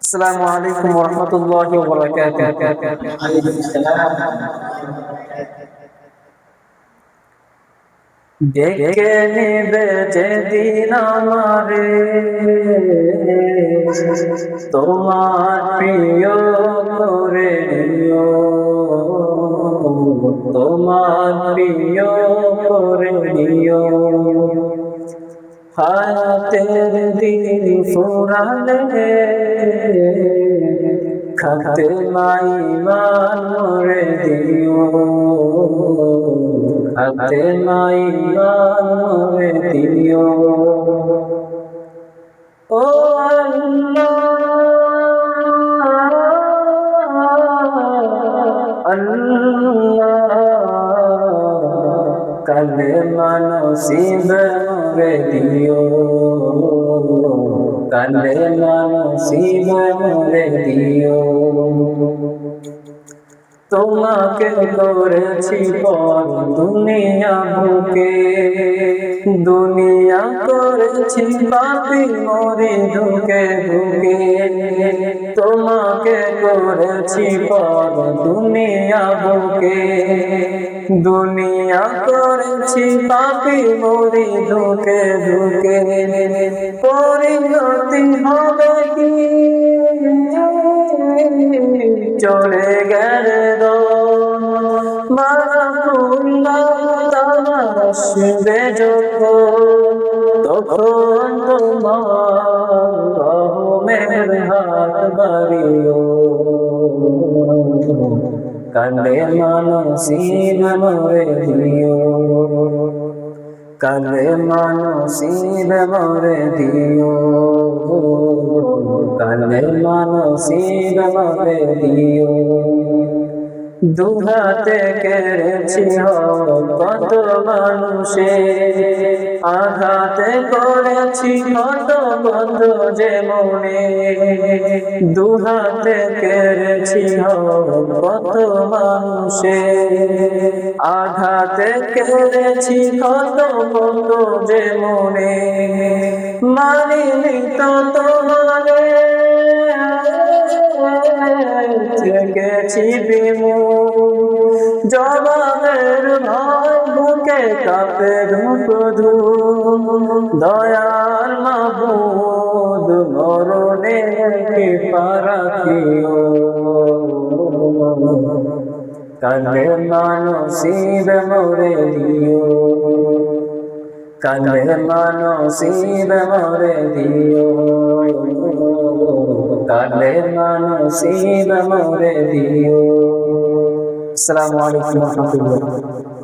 আসসালামু আলাইকুম ওয়া রাহমাতুল্লাহি ওয়া বারাকাতুহু। ডেকে নিবে যেদিন আমারে তোমার প্রিয় করে নিও, তোমার প্রিয় করে নিও। হায়াতের দিন ফুরালে খাতে মাইমান মরে দিও, খাতে মাইমান মরে দিও। ও আল্লাহ কালে নসিব মরে দিও, কালে নসিব মরে দিও। তোমাকে করেছি পর দুনিয়া বুকে, দুনিয়া করেছি পাপী মরি ধুকে ধুকে। তোমাকে করেছি পর দুনিয়া বুকে, দুনিয়া করেছি পাপী মরি ধুকে ধুকে। পরিণতি হবে কি চলে গেলে আসবে তখন তোমার হাত বাড়িও, কালে নসিব মরে দিও, কালে নসিব মরে দিও, কালে নসিব মরে দিও। দুহাতে কেড়েছি কত মানুষের, আঘাতে করেছি কত বন্ধু যে মনে। দুহাতে কেড়েছি কত মানুষের, আঘাতে কেড়েছি কত বন্ধু যে মনে। মানিনি তো তোমারে থেকেছি বিমুখ, জবাবের ভয় বুকে কাঁপে ধুক ধুক। দয়ার মাবুদ মরণে কৃপা রাখিও, কালে নসিব মরে দিও, কালে নসিব মরে দিও, কালে নসিব মরে দিও। আসসালামু আলাইকুম ওয়া রাহমাতুল্লাহ।